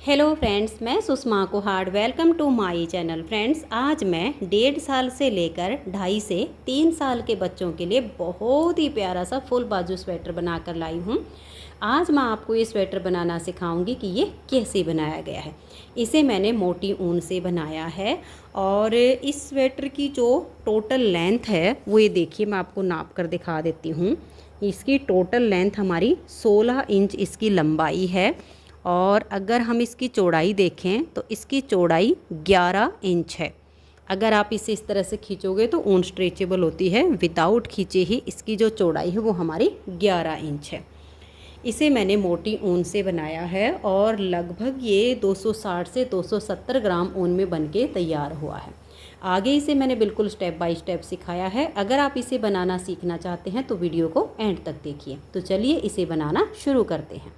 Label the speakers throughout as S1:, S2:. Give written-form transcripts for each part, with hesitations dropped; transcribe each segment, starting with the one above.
S1: Hello friends, मैं Sushma Kuhad. Welcome to my channel. Friends, आज मैं 1.5 साल से लेकर 2.5 से 3 साल के बच्चों के लिए बहुत ही प्यारा सा फुल बाजू स्वेटर बनाकर लाई हूँ। आज मैं आपको ये स्वेटर बनाना सिखाऊंगी कि ये कैसे बनाया गया है। इसे मैंने मोटी ऊन से बनाया है और इस स्वेटर की जो टोटल लेंथ है वो ये देखिए, मैं आपको नाप कर दिखा देती हूँ। इसकी टोटल लेंथ हमारी 16 इंच इसकी लंबाई है और अगर हम इसकी चौड़ाई देखें तो इसकी चौड़ाई 11 इंच है। अगर आप इसे इस तरह से खींचोगे तो ऊन स्ट्रेचेबल होती है, विदाउट खींचे ही इसकी जो चौड़ाई है वो हमारी 11 इंच है। इसे मैंने मोटी ऊन से बनाया है और लगभग ये 260 से 270 ग्राम ऊन में बनके तैयार हुआ है। आगे इसे मैंने बिल्कुल स्टेप बाय स्टेप सिखाया है। अगर आप इसे बनाना सीखना चाहते हैं तो वीडियो को एंड तक देखिए। तो चलिए इसे बनाना शुरू करते हैं।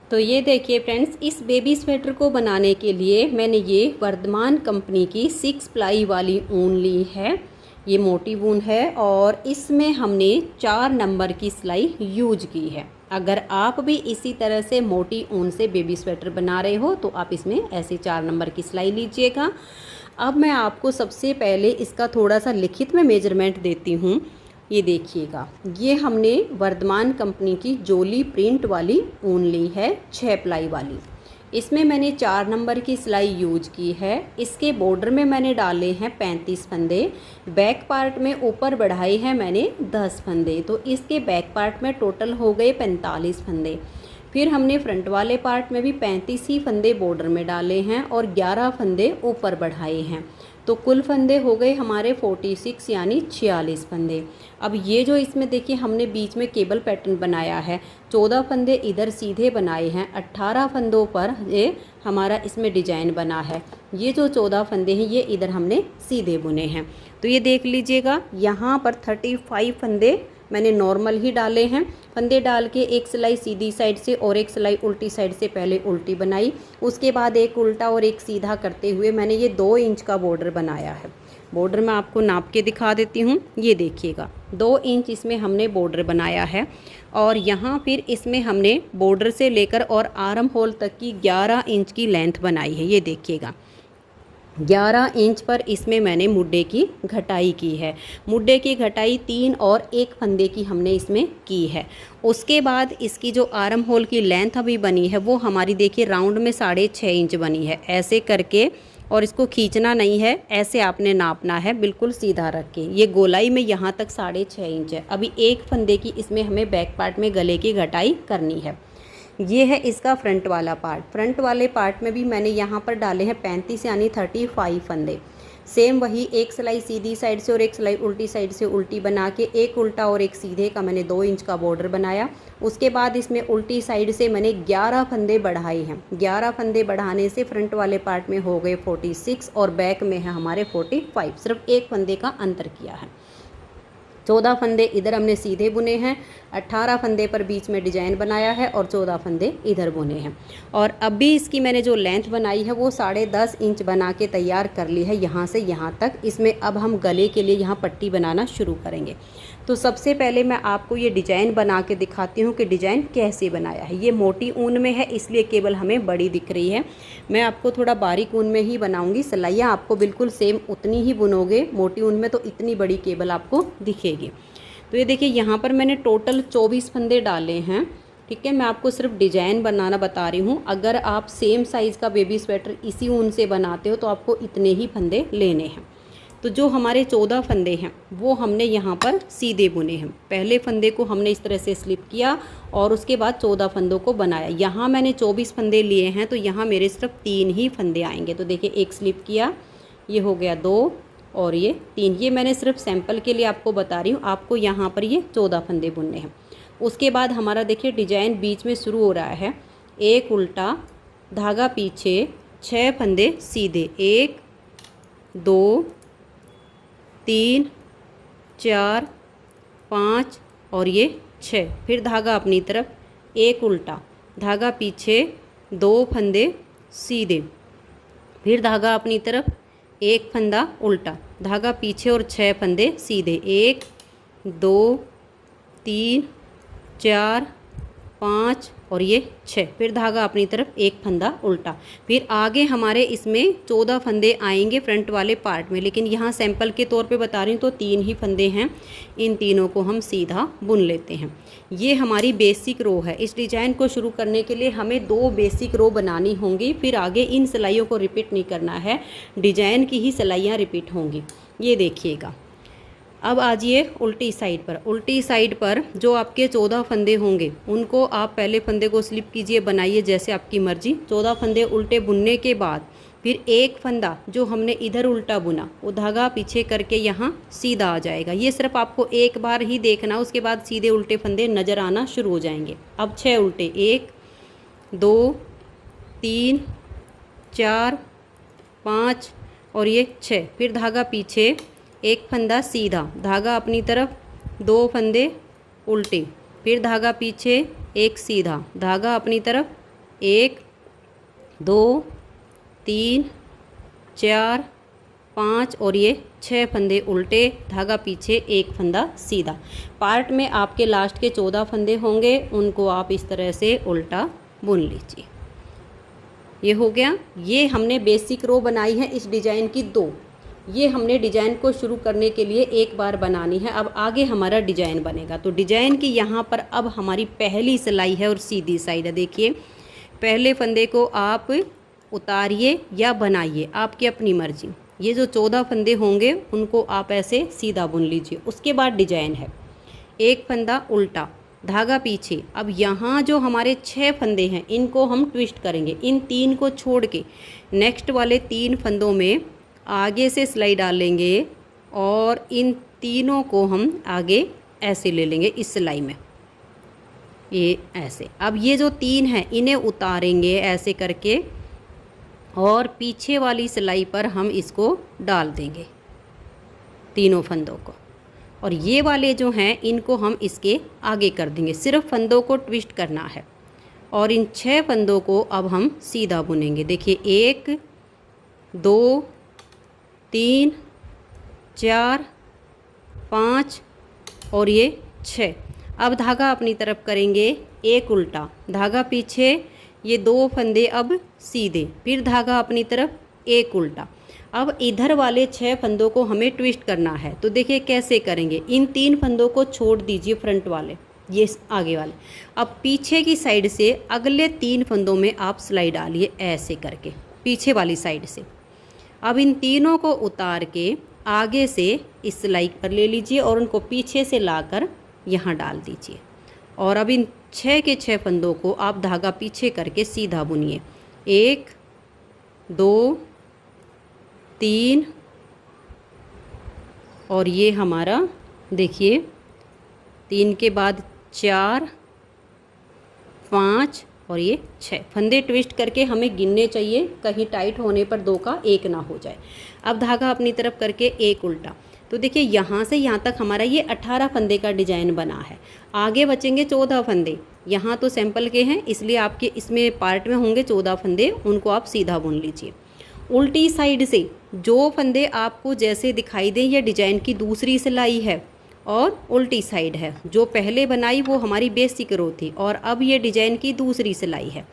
S1: तो ये देखिए फ्रेंड्स, इस बेबी स्वेटर को बनाने के लिए मैंने ये वर्धमान कंपनी की 6 प्लाई वाली ऊन ली है। ये मोटी ऊन है और इसमें हमने 4 नंबर की सिलाई यूज की है। अगर आप भी इसी तरह से मोटी ऊन से बेबी स्वेटर बना रहे हो तो आप इसमें ऐसे 4 नंबर की सिलाई लीजिएगा। अब मैं आपको सबसे पहले इसका थोड़ा सा लिखित में मेजरमेंट देती हूँ। ये देखिएगा, ये हमने वर्धमान कंपनी की जोली प्रिंट वाली ऊन ली है, 6 प्लाई वाली। इसमें मैंने 4 नंबर की सिलाई यूज की है। इसके बॉर्डर में मैंने डाले हैं 35 फंदे। बैक पार्ट में ऊपर बढ़ाई है मैंने 10 फंदे, तो इसके बैक पार्ट में टोटल हो गए 45 फंदे। फिर हमने फ्रंट वाले पार्ट में भी 35 ही फंदे बॉर्डर में डाले हैं और 11 फंदे ऊपर बढ़ाए हैं। तो कुल फंदे हो गए हमारे 46 यानी 46 फंदे। अब ये जो इसमें देखिए हमने बीच में केबल पैटर्न बनाया है, 14 फंदे इधर सीधे बनाए हैं, 18 फंदों पर ये हमारा इसमें डिजाइन बना है। ये जो 14 फंदे हैं ये इधर हमने सीधे बुने हैं। तो ये देख लीजिएगा, यहाँ पर 35 फंदे मैंने नॉर्मल ही डाले हैं। फंदे डाल के एक सिलाई सीधी साइड से और एक सिलाई उल्टी साइड से पहले उल्टी बनाई, उसके बाद एक उल्टा और एक सीधा करते हुए मैंने ये 2 इंच का बॉर्डर बनाया है। बॉर्डर मैं आपको नाप के दिखा देती हूँ। ये देखिएगा, 2 इंच इसमें हमने बॉर्डर बनाया है और यहाँ फिर इसमें हमने बॉर्डर से लेकर और आर्म होल तक की 11 इंच की लेंथ बनाई है। ये देखिएगा, 11 इंच पर इसमें मैंने मुड्डे की घटाई की है। मुड्डे की घटाई 3 और 1 फंदे की हमने इसमें की है। उसके बाद इसकी जो आर्म होल की लेंथ अभी बनी है वो हमारी देखिए राउंड में 6.5 इंच बनी है। ऐसे करके, और इसको खींचना नहीं है, ऐसे आपने नापना है बिल्कुल सीधा रख के। ये गोलाई में यहाँ तक 6.5 इंच है। अभी 1 फंदे की इसमें हमें बैक पार्ट में गले की घटाई करनी है। ये है इसका फ्रंट वाला पार्ट। फ्रंट वाले पार्ट में भी मैंने यहाँ पर डाले हैं 35 यानी 35 फंदे। सेम वही, एक सिलाई सीधी साइड से और एक सिलाई उल्टी साइड से उल्टी बना के एक उल्टा और एक सीधे का मैंने 2 इंच का बॉर्डर बनाया। उसके बाद इसमें उल्टी साइड से मैंने 11 फंदे बढ़ाए हैं। 11 फंदे बढ़ाने से फ्रंट वाले पार्ट में हो गए 46 और बैक में है हमारे 45। सिर्फ 1 फंदे का अंतर किया है। 14 फंदे इधर हमने सीधे बुने हैं, 18 फंदे पर बीच में डिजाइन बनाया है और 14 फंदे इधर बुने हैं। और अब भी इसकी मैंने जो लेंथ बनाई है वो 10.5 इंच बना के तैयार कर ली है, यहाँ से यहाँ तक। इसमें अब हम गले के लिए यहाँ पट्टी बनाना शुरू करेंगे। तो सबसे पहले मैं आपको ये डिज़ाइन बना के दिखाती हूँ कि डिज़ाइन कैसे बनाया है। ये मोटी ऊन में है इसलिए केवल हमें बड़ी दिख रही है। मैं आपको थोड़ा बारीक ऊन में ही बनाऊँगी। सिलाइयाँ आपको बिल्कुल सेम उतनी ही बुनोगे। मोटी ऊन में तो इतनी बड़ी केबल आपको दिखेगी। तो ये देखिए, यहाँ पर मैंने टोटल 24 फंदे डाले हैं। ठीक है, मैं आपको सिर्फ डिज़ाइन बनाना बता रही हूँ। अगर आप सेम साइज़ का बेबी स्वेटर इसी ऊन से बनाते हो तो आपको इतने ही फंदे लेने हैं। तो जो हमारे 14 फंदे हैं वो हमने यहाँ पर सीधे बुने हैं। पहले फंदे को हमने इस तरह से स्लिप किया और उसके बाद 14 फंदों को बनाया। यहाँ मैंने 24 फंदे लिए हैं तो यहाँ मेरे सिर्फ 3 ही फंदे आएंगे। तो देखिए, एक स्लिप किया, ये हो गया 2 और ये 3। ये मैंने सिर्फ सैंपल के लिए आपको बता रही हूँ। आपको यहाँ पर ये 14 फंदे बुनने हैं। उसके बाद हमारा देखिए डिजाइन बीच में शुरू हो रहा है। एक उल्टा, धागा पीछे, 6 फंदे सीधे, 1 2 3 4 5 और ये 6। फिर धागा अपनी तरफ, एक उल्टा, धागा पीछे, 2 फंदे सीधे, फिर धागा अपनी तरफ, एक फंदा उल्टा, धागा पीछे और 6 फंदे सीधे, 1 2 3 4 5 और ये 6, फिर धागा अपनी तरफ एक फंदा उल्टा। फिर आगे हमारे इसमें 14 फंदे आएंगे फ्रंट वाले पार्ट में, लेकिन यहाँ सैंपल के तौर पे बता रही हूँ तो 3 ही फंदे हैं। इन तीनों को हम सीधा बुन लेते हैं। ये हमारी बेसिक रो है। इस डिज़ाइन को शुरू करने के लिए हमें 2 बेसिक रो बनानी होंगी, फिर आगे इन सिलाइयों को रिपीट नहीं करना है, डिजाइन की ही सिलाइयाँ रिपीट होंगी। ये देखिएगा। अब आजिए उल्टी साइड पर। उल्टी साइड पर जो आपके 14 फंदे होंगे उनको आप पहले फंदे को स्लिप कीजिए, बनाइए जैसे आपकी मर्जी। 14 फंदे उल्टे बुनने के बाद फिर एक फंदा जो हमने इधर उल्टा बुना वो धागा पीछे करके यहाँ सीधा आ जाएगा। ये सिर्फ आपको एक बार ही देखना, उसके बाद सीधे उल्टे फंदे नज़र आना शुरू हो जाएंगे। अब 6 उल्टे, 1 2 3 4 5 और ये 6, फिर धागा पीछे, एक फंदा सीधा, धागा अपनी तरफ, 2 फंदे उल्टे, फिर धागा पीछे, एक सीधा, धागा अपनी तरफ, 1 2 3 4 5 और ये 6 फंदे उल्टे, धागा पीछे, एक फंदा सीधा। पार्ट में आपके लास्ट के 14 फंदे होंगे, उनको आप इस तरह से उल्टा बुन लीजिए। ये हो गया। ये हमने बेसिक रो बनाई है इस डिज़ाइन की 2। ये हमने डिज़ाइन को शुरू करने के लिए एक बार बनानी है। अब आगे हमारा डिज़ाइन बनेगा। तो डिज़ाइन की यहाँ पर अब हमारी पहली सिलाई है और सीधी साइड है। देखिए, पहले फंदे को आप उतारिए या बनाइए, आपकी अपनी मर्जी। ये जो 14 फंदे होंगे उनको आप ऐसे सीधा बुन लीजिए। उसके बाद डिज़ाइन है, एक फंदा उल्टा, धागा पीछे। अब यहाँ जो हमारे 6 फंदे हैं इनको हम ट्विस्ट करेंगे। इन 3 को छोड़ के नेक्स्ट वाले 3 फंदों में आगे से सिलाई डालेंगे और इन तीनों को हम आगे ऐसे ले लेंगे इस सिलाई में, ये ऐसे। अब ये जो 3 हैं इन्हें उतारेंगे ऐसे करके और पीछे वाली सिलाई पर हम इसको डाल देंगे तीनों फंदों को, और ये वाले जो हैं इनको हम इसके आगे कर देंगे। सिर्फ फंदों को ट्विस्ट करना है और इन 6 फंदों को अब हम सीधा बुनेंगे। देखिए, 1 2 3 4 5 और ये 6। अब धागा अपनी तरफ करेंगे, एक उल्टा, धागा पीछे, ये 2 फंदे अब सीधे, फिर धागा अपनी तरफ, एक उल्टा। अब इधर वाले 6 फंदों को हमें ट्विस्ट करना है। तो देखिए कैसे करेंगे। इन 3 फंदों को छोड़ दीजिए फ्रंट वाले, ये आगे वाले। अब पीछे की साइड से अगले 3 फंदों में आप सिलाई डालिए ऐसे करके पीछे वाली साइड से। अब इन तीनों को उतार के आगे से इस सिलाई पर ले लीजिए और उनको पीछे से लाकर यहाँ डाल दीजिए। और अब इन 6 के 6 फंदों को आप धागा पीछे करके सीधा बुनिए। 1 2 3 और ये हमारा देखिए 3 के बाद 4 5 और ये 6 फंदे ट्विस्ट करके हमें गिनने चाहिए, कहीं टाइट होने पर 2 का 1 ना हो जाए। अब धागा अपनी तरफ करके एक उल्टा। तो देखिए यहाँ से यहाँ तक हमारा ये 18 फंदे का डिज़ाइन बना है। आगे बचेंगे 14 फंदे। यहाँ तो सैंपल के हैं इसलिए आपके इसमें पार्ट में होंगे 14 फंदे, उनको आप सीधा बुन लीजिए। उल्टी साइड से जो फंदे आपको जैसे दिखाई दें, ये डिज़ाइन की दूसरी सिलाई है और उल्टी साइड है। जो पहले बनाई वो हमारी बेसिक रो थी और अब ये डिज़ाइन की दूसरी सिलाई है।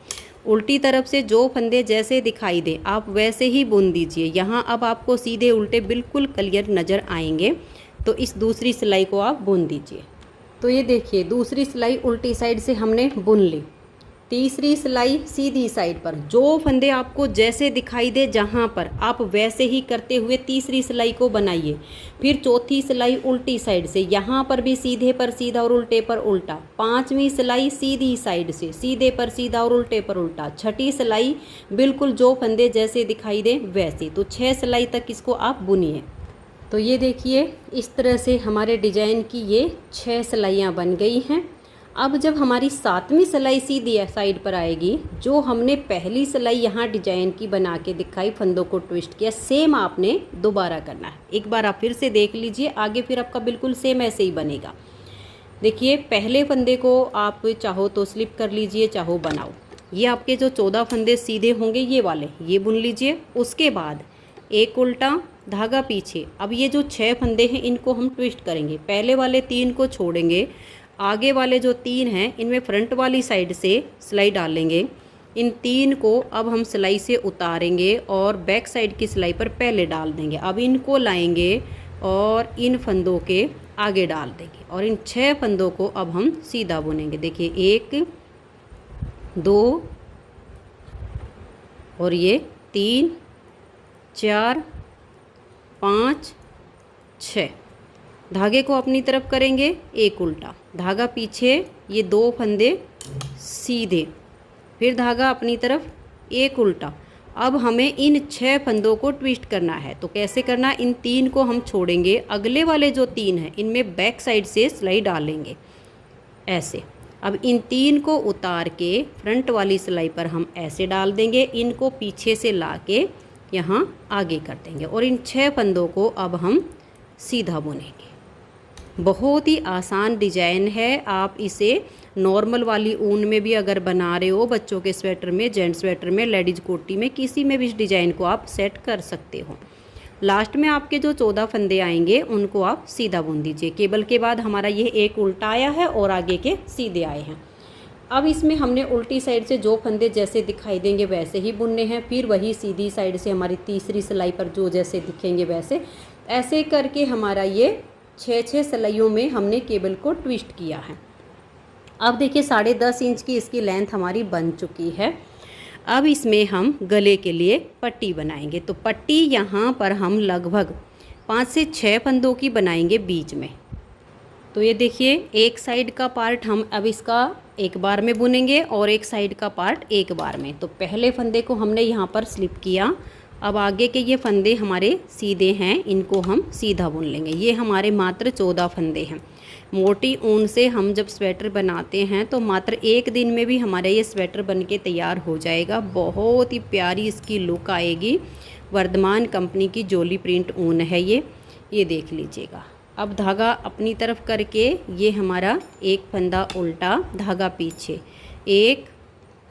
S1: उल्टी तरफ से जो फंदे जैसे दिखाई दे आप वैसे ही बुन दीजिए। यहाँ अब आपको सीधे उल्टे बिल्कुल क्लियर नज़र आएंगे, तो इस दूसरी सिलाई को आप बुन दीजिए। तो ये देखिए दूसरी सिलाई उल्टी साइड से हमने बुन ली। तीसरी सिलाई सीधी साइड पर, जो फंदे आपको जैसे दिखाई दे जहाँ पर आप वैसे ही करते हुए तीसरी सिलाई को बनाइए। फिर चौथी सिलाई उल्टी साइड से, यहाँ पर भी सीधे पर सीधा और उल्टे पर उल्टा। पांचवी सिलाई सीधी साइड से, सीधे पर सीधा और उल्टे पर उल्टा। छठी सिलाई बिल्कुल जो फंदे जैसे दिखाई दे वैसे। तो 6 सिलाई तक इसको आप बुनिए। तो ये देखिए इस तरह से हमारे डिज़ाइन की ये 6 सिलाइयाँ बन गई हैं। अब जब हमारी 7वीं सिलाई सीधी साइड पर आएगी, जो हमने पहली सिलाई यहाँ डिजाइन की बना के दिखाई, फंदों को ट्विस्ट किया, सेम आपने दोबारा करना है। एक बार आप फिर से देख लीजिए, आगे फिर आपका बिल्कुल सेम ऐसे ही बनेगा। देखिए पहले फंदे को आप चाहो तो स्लिप कर लीजिए, चाहो बनाओ। ये आपके जो 14 फंदे सीधे होंगे ये वाले, ये बुन लीजिए। उसके बाद एक उल्टा, धागा पीछे। अब ये जो 6 फंदे हैं इनको हम ट्विस्ट करेंगे। पहले वाले 3 को छोड़ेंगे, आगे वाले जो 3 हैं इनमें फ्रंट वाली साइड से सिलाई डालेंगे। इन 3 को अब हम सिलाई से उतारेंगे और बैक साइड की सिलाई पर पहले डाल देंगे। अब इनको लाएंगे और इन फंदों के आगे डाल देंगे और इन 6 फंदों को अब हम सीधा बुनेंगे। देखिए 1 2 और ये 3 4 5 6। धागे को अपनी तरफ करेंगे, एक उल्टा धागा पीछे, ये 2 फंदे सीधे, फिर धागा अपनी तरफ, एक उल्टा। अब हमें इन 6 फंदों को ट्विस्ट करना है। तो कैसे करना, इन 3 को हम छोड़ेंगे, अगले वाले जो 3 हैं इनमें बैक साइड से सिलाई डालेंगे ऐसे। अब इन 3 को उतार के फ्रंट वाली सिलाई पर हम ऐसे डाल देंगे, इनको पीछे से ला के यहाँ आगे कर देंगे और इन 6 फंदों को अब हम सीधा बुनेंगे। बहुत ही आसान डिजाइन है। आप इसे नॉर्मल वाली ऊन में भी अगर बना रहे हो, बच्चों के स्वेटर में, जेंट्स स्वेटर में, लेडीज़ कोटी में, किसी में भी इस डिज़ाइन को आप सेट कर सकते हो। लास्ट में आपके जो 14 फंदे आएंगे उनको आप सीधा बुन दीजिए। केबल के बाद हमारा ये एक उल्टा आया है और आगे के सीधे आए हैं। अब इसमें हमने उल्टी साइड से जो फंदे जैसे दिखाई देंगे वैसे ही बुनने हैं, फिर वही सीधी साइड से हमारी तीसरी सिलाई पर जो जैसे दिखेंगे वैसे, ऐसे करके हमारा ये 6 सिलाइयों में हमने केबल को ट्विस्ट किया है। अब देखिए 10.5 इंच की इसकी लेंथ हमारी बन चुकी है। अब इसमें हम गले के लिए पट्टी बनाएंगे। तो पट्टी यहाँ पर हम लगभग 5 से 6 फंदों की बनाएंगे बीच में। तो ये देखिए एक साइड का पार्ट हम अब इसका एक बार में बुनेंगे और एक साइड का पार्ट एक बार में। तो पहले फंदे को हमने यहाँ पर स्लिप किया। अब आगे के ये फंदे हमारे सीधे हैं, इनको हम सीधा बुन लेंगे। ये हमारे मात्र 14 फंदे हैं। मोटी ऊन से हम जब स्वेटर बनाते हैं तो मात्र एक दिन में भी हमारा ये स्वेटर बन के तैयार हो जाएगा। बहुत ही प्यारी इसकी लुक आएगी। वर्धमान कंपनी की जोली प्रिंट ऊन है ये देख लीजिएगा। अब धागा अपनी तरफ करके ये हमारा एक फंदा उल्टा, धागा पीछे, 1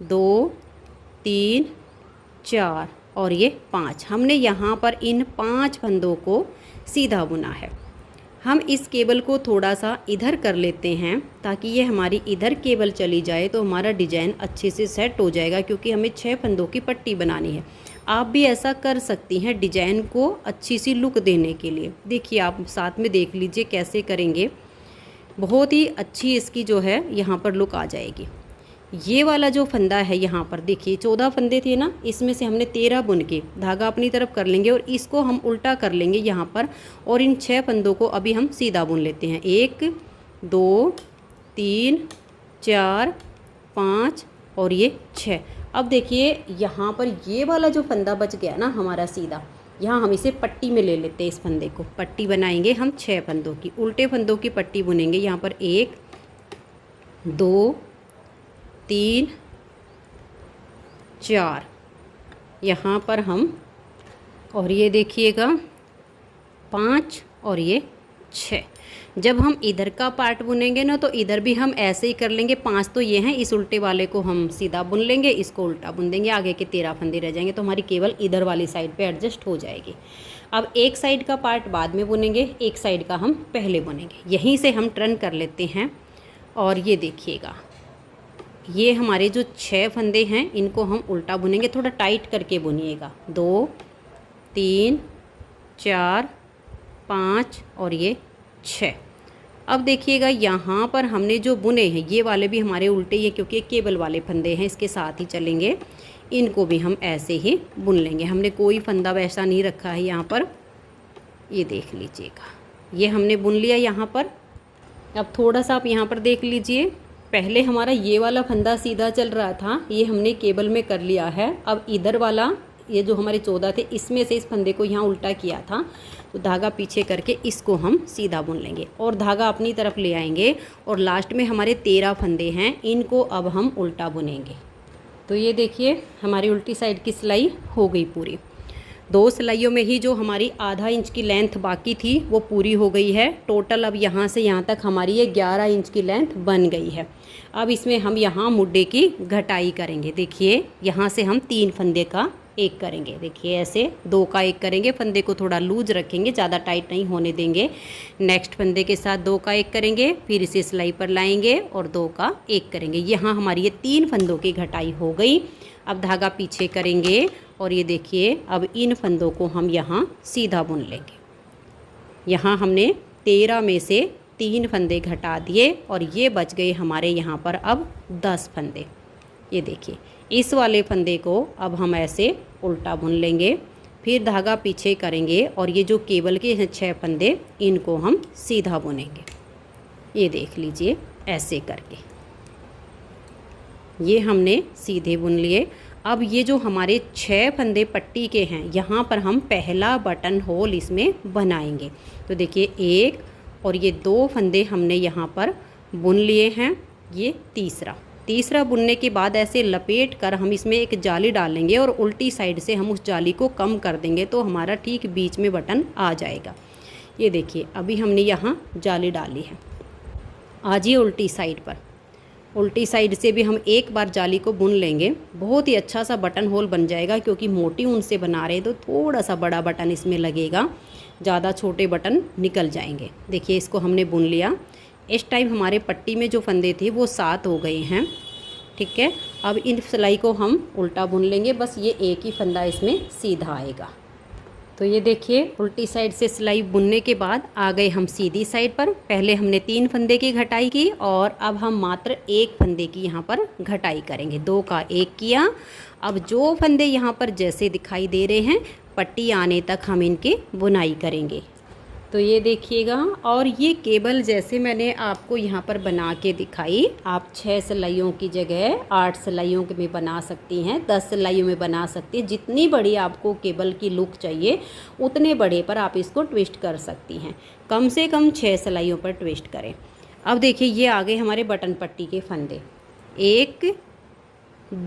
S1: 2 3 4 और ये 5। हमने यहाँ पर इन 5 फंदों को सीधा बुना है। हम इस केबल को थोड़ा सा इधर कर लेते हैं ताकि ये हमारी इधर केबल चली जाए तो हमारा डिजाइन अच्छे से सेट हो जाएगा, क्योंकि हमें 6 फंदों की पट्टी बनानी है। आप भी ऐसा कर सकती हैं डिजाइन को अच्छी सी लुक देने के लिए। देखिए आप साथ में देख लीजिए कैसे करेंगे, बहुत ही अच्छी इसकी जो है यहाँ पर लुक आ जाएगी। ये वाला जो फंदा है यहाँ पर देखिए 14 फंदे थे ना, इसमें से हमने 13 बुन के धागा अपनी तरफ कर लेंगे और इसको हम उल्टा कर लेंगे यहाँ पर, और इन 6 फंदों को अभी हम सीधा बुन लेते हैं। 1 2 3 4 5 और ये 6। अब देखिए यहाँ पर ये वाला जो फंदा बच गया ना हमारा सीधा, यहाँ हम इसे पट्टी में ले लेते हैं। इस फंदे को पट्टी बनाएंगे हम 6 फंदों की, उल्टे फंदों की पट्टी बुनेंगे। यहाँ पर 1 2 3 4 यहाँ पर हम, और ये देखिएगा 5 और ये 6। जब हम इधर का पार्ट बुनेंगे ना तो इधर भी हम ऐसे ही कर लेंगे। 5 तो ये हैं, इस उल्टे वाले को हम सीधा बुन लेंगे, इसको उल्टा बुन देंगे, आगे के 13 फंदे रह जाएंगे तो हमारी केवल इधर वाली साइड पे एडजस्ट हो जाएगी। अब एक साइड का पार्ट बाद में बुनेंगे, एक साइड का हम पहले बुनेंगे। यहीं से हम टर्न कर लेते हैं और ये देखिएगा ये हमारे जो 6 फंदे हैं इनको हम उल्टा बुनेंगे। थोड़ा टाइट करके बुनिएगा। 2 3 4 5 और ये 6। अब देखिएगा यहाँ पर हमने जो बुने हैं ये वाले भी हमारे उल्टे ही हैं, क्योंकि ये केबल वाले फंदे हैं, इसके साथ ही चलेंगे। इनको भी हम ऐसे ही बुन लेंगे। हमने कोई फंदा वैसा नहीं रखा है यहाँ पर, ये देख लीजिएगा। ये हमने बुन लिया यहाँ पर। अब थोड़ा सा आप यहाँ पर देख लीजिए, पहले हमारा ये वाला फंदा सीधा चल रहा था, ये हमने केबल में कर लिया है। अब इधर वाला ये जो हमारे 14 थे इसमें से इस फंदे को यहाँ उल्टा किया था, तो धागा पीछे करके इसको हम सीधा बुन लेंगे और धागा अपनी तरफ ले आएंगे। और लास्ट में हमारे 13 फंदे हैं, इनको अब हम उल्टा बुनेंगे। तो ये देखिए हमारी उल्टी साइड की सिलाई हो गई पूरी। 2 सिलाइयों में ही जो हमारी आधा इंच की लेंथ बाकी थी वो पूरी हो गई है। टोटल अब यहाँ से यहाँ तक हमारी ये 11 इंच की लेंथ बन गई है। अब इसमें हम यहाँ मुड्डे की घटाई करेंगे। देखिए यहाँ से हम 3 फंदे का एक करेंगे। देखिए ऐसे 2 का 1 करेंगे, फंदे को थोड़ा लूज रखेंगे, ज़्यादा टाइट नहीं होने देंगे। नेक्स्ट फंदे के साथ 2 का 1 करेंगे, फिर इसे सिलाई पर लाएंगे और 2 का 1 करेंगे। यहाँ हमारी ये 3 फंदों की घटाई हो गई। अब धागा पीछे करेंगे और ये देखिए अब इन फंदों को हम यहाँ सीधा बुन लेंगे। यहाँ हमने 13 में से 3 फंदे घटा दिए और ये बच गए हमारे यहाँ पर अब 10 फंदे। ये देखिए इस वाले फंदे को अब हम ऐसे उल्टा बुन लेंगे, फिर धागा पीछे करेंगे और ये जो केबल के हैं 6 फंदे इनको हम सीधा बुनेंगे। ये देख लीजिए ऐसे करके ये हमने सीधे बुन लिए। अब ये जो हमारे 6 फंदे पट्टी के हैं यहाँ पर हम पहला बटन होल इसमें बनाएंगे। तो देखिए 1 और ये 2 फंदे हमने यहाँ पर बुन लिए हैं। ये तीसरा बुनने के बाद ऐसे लपेट कर हम इसमें एक जाली डालेंगे और उल्टी साइड से हम उस जाली को कम कर देंगे तो हमारा ठीक बीच में बटन आ जाएगा। ये देखिए अभी हमने यहाँ जाली डाली है। आज ये उल्टी साइड पर, उल्टी साइड से भी हम एक बार जाली को बुन लेंगे। बहुत ही अच्छा सा बटन होल बन जाएगा, क्योंकि मोटी ऊन से बना रहे तो थोड़ा सा बड़ा बटन इसमें लगेगा, ज़्यादा छोटे बटन निकल जाएंगे। देखिए इसको हमने बुन लिया। इस टाइम हमारे पट्टी में जो फंदे थे वो 7 हो गए हैं। ठीक है, अब इन सिलाई को हम उल्टा बुन लेंगे, बस ये एक ही फंदा इसमें सीधा आएगा। तो ये देखिए उल्टी साइड से सिलाई बुनने के बाद आ गए हम सीधी साइड पर। पहले हमने 3 फंदे की घटाई की और अब हम मात्र 1 फंदे की यहाँ पर घटाई करेंगे। 2 का 1 किया। अब जो फंदे यहाँ पर जैसे दिखाई दे रहे हैं पट्टी आने तक हम इनकी बुनाई करेंगे। तो ये देखिएगा, और ये केबल जैसे मैंने आपको यहाँ पर बना के दिखाई, आप 6 सिलाइयों की जगह 8 सिलाइयों में बना सकती हैं, 10 सिलाइयों में बना सकती हैं। जितनी बड़ी आपको केबल की लुक चाहिए उतने बड़े पर आप इसको ट्विस्ट कर सकती हैं। कम से कम 6 सिलाइयों पर ट्विस्ट करें। अब देखिए ये आ गए हमारे बटन पट्टी के फंदे, 1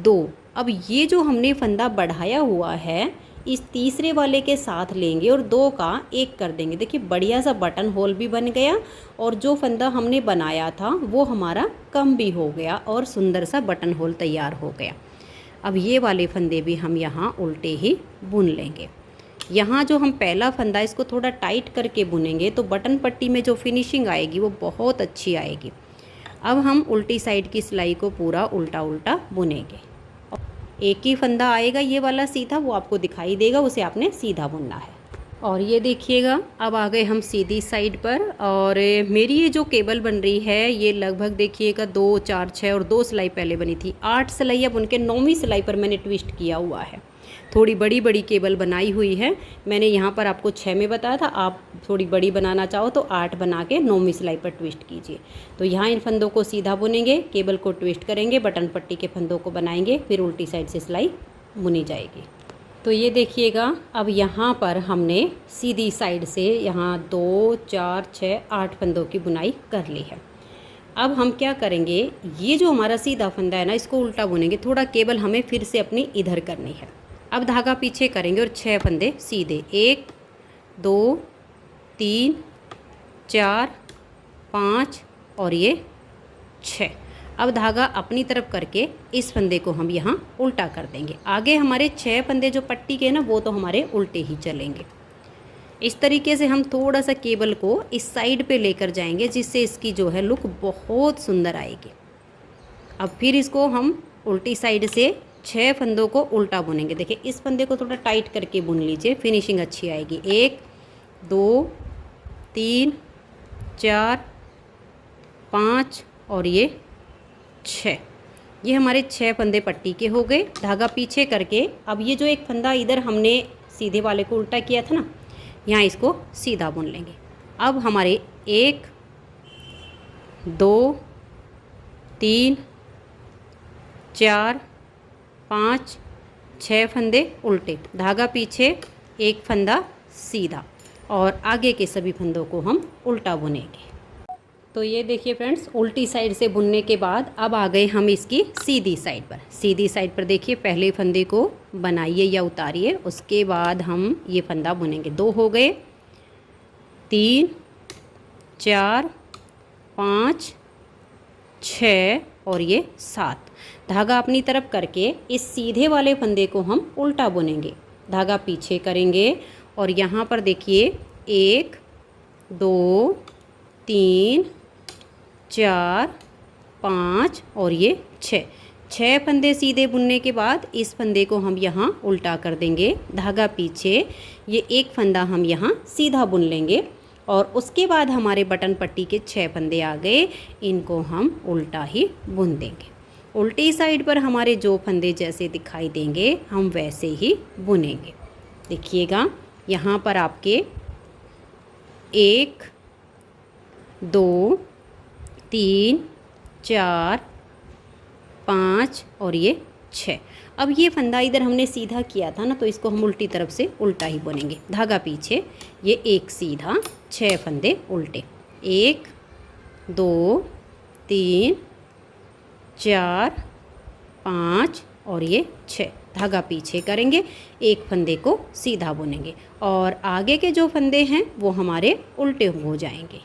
S1: 2। अब ये जो हमने फंदा बढ़ाया हुआ है इस तीसरे वाले के साथ लेंगे और 2 का 1 कर देंगे। देखिए बढ़िया सा बटन होल भी बन गया और जो फंदा हमने बनाया था वो हमारा कम भी हो गया और सुंदर सा बटन होल तैयार हो गया। अब ये वाले फंदे भी हम यहाँ उल्टे ही बुन लेंगे। यहाँ जो हम पहला फंदा इसको थोड़ा टाइट करके बुनेंगे तो बटन पट्टी में जो फिनिशिंग आएगी वो बहुत अच्छी आएगी। अब हम उल्टी साइड की सिलाई को पूरा उल्टा उल्टा बुनेंगे। एक ही फंदा आएगा ये वाला सीधा, वो आपको दिखाई देगा, उसे आपने सीधा बुनना है। और ये देखिएगा अब आ गए हम सीधी साइड पर। और मेरी ये जो केबल बन रही है ये लगभग देखिएगा 2 4 6 और 2 सिलाई पहले बनी थी। 8 सिलाई अब उनके 9वीं सिलाई पर मैंने ट्विस्ट किया हुआ है। थोड़ी बड़ी बड़ी केबल बनाई हुई है मैंने, यहाँ पर आपको 6 में बताया था, आप थोड़ी बड़ी बनाना चाहो तो 8 बना के 9वीं सिलाई पर ट्विस्ट कीजिए। तो यहाँ इन फंदों को सीधा बुनेंगे, केबल को ट्विस्ट करेंगे, बटन पट्टी के फंदों को बनाएंगे, फिर उल्टी साइड से सिलाई बुनी जाएगी। तो ये देखिएगा अब यहाँ पर हमने सीधी साइड से यहाँ 2 4 6 8 फंदों की बुनाई कर ली है। अब हम क्या करेंगे, ये जो हमारा सीधा फंदा है ना इसको उल्टा बुनेंगे। थोड़ा केबल हमें फिर से अपनी इधर करनी है। अब धागा पीछे करेंगे और 6 फंदे सीधे, 1 2 3 4 5 और ये 6। अब धागा अपनी तरफ करके इस फंदे को हम यहाँ उल्टा कर देंगे। आगे हमारे 6 फंदे जो पट्टी के हैं ना वो तो हमारे उल्टे ही चलेंगे। इस तरीके से हम थोड़ा सा केबल को इस साइड पे लेकर जाएंगे जिससे इसकी जो है लुक बहुत सुंदर आएगी। अब फिर इसको हम उल्टी साइड से 6 फंदों को उल्टा बुनेंगे। देखिए इस फंदे को थोड़ा टाइट करके बुन लीजिए, फिनिशिंग अच्छी आएगी। 1 2 3 4 5 और ये 6। ये हमारे 6 फंदे पट्टी के हो गए। धागा पीछे करके अब ये जो एक फंदा इधर हमने सीधे वाले को उल्टा किया था ना, यहाँ इसको सीधा बुन लेंगे। अब हमारे 1 2 3 4 5 6 फंदे उल्टे, धागा पीछे, एक फंदा सीधा और आगे के सभी फंदों को हम उल्टा बुनेंगे। तो ये देखिए फ्रेंड्स, उल्टी साइड से बुनने के बाद अब आ गए हम इसकी सीधी साइड पर। सीधी साइड पर देखिए पहले फंदे को बनाइए या उतारिए, उसके बाद हम ये फंदा बुनेंगे। 2 हो गए, 3 4 5 6 और ये 7। धागा अपनी तरफ करके इस सीधे वाले फंदे को हम उल्टा बुनेंगे। धागा पीछे करेंगे और यहाँ पर देखिए 1 2 3 4 5 और ये 6 फंदे सीधे बुनने के बाद इस फंदे को हम यहाँ उल्टा कर देंगे। धागा पीछे, ये एक फंदा हम यहाँ सीधा बुन लेंगे और उसके बाद हमारे बटन पट्टी के 6 फंदे आ गए, इनको हम उल्टा ही बुन देंगे। उल्टी साइड पर हमारे जो फंदे जैसे दिखाई देंगे हम वैसे ही बुनेंगे। देखिएगा यहाँ पर आपके 1 2 3 4 5 और ये 6। अब ये फंदा इधर हमने सीधा किया था ना, तो इसको हम उल्टी तरफ से उल्टा ही बुनेंगे। धागा पीछे, ये एक सीधा, 6 फंदे उल्टे, 1 2 3 4 5 और ये 6। धागा पीछे करेंगे, एक फंदे को सीधा बुनेंगे और आगे के जो फंदे हैं वो हमारे उल्टे हो जाएंगे।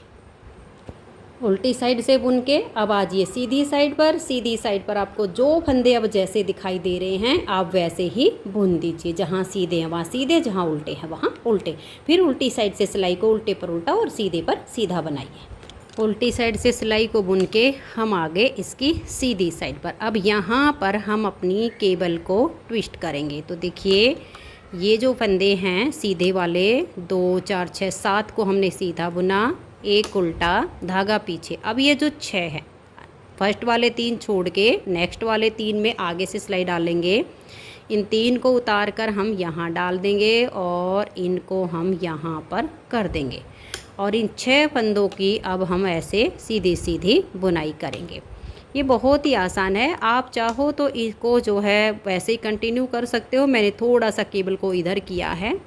S1: उल्टी साइड से बुन के अब आजिए सीधी साइड पर। सीधी साइड पर आपको जो फंदे अब जैसे दिखाई दे रहे हैं आप वैसे ही बुन दीजिए। जहाँ सीधे हैं वहाँ सीधे, जहाँ उल्टे हैं वहाँ उल्टे। फिर उल्टी साइड से सिलाई को उल्टे पर उल्टा और सीधे पर सीधा बनाइए। उल्टी साइड से सिलाई को बुन के हम आ गए इसकी सीधी साइड पर। अब यहाँ पर हम अपनी केबल को ट्विस्ट करेंगे। तो देखिए ये जो फंदे हैं सीधे वाले 2 4 6 7 को हमने सीधा बुना, एक उल्टा, धागा पीछे। अब ये जो 6 है, फर्स्ट वाले 3 छोड़ के नेक्स्ट वाले 3 में आगे से सिलाई डालेंगे। इन 3 को उतार कर हम यहाँ डाल देंगे और इनको हम यहाँ पर कर देंगे और इन 6 फंदों की अब हम ऐसे सीधी सीधी बुनाई करेंगे। ये बहुत ही आसान है, आप चाहो तो इसको जो है वैसे ही कंटिन्यू कर सकते हो। मैंने थोड़ा सा केबल को इधर किया है।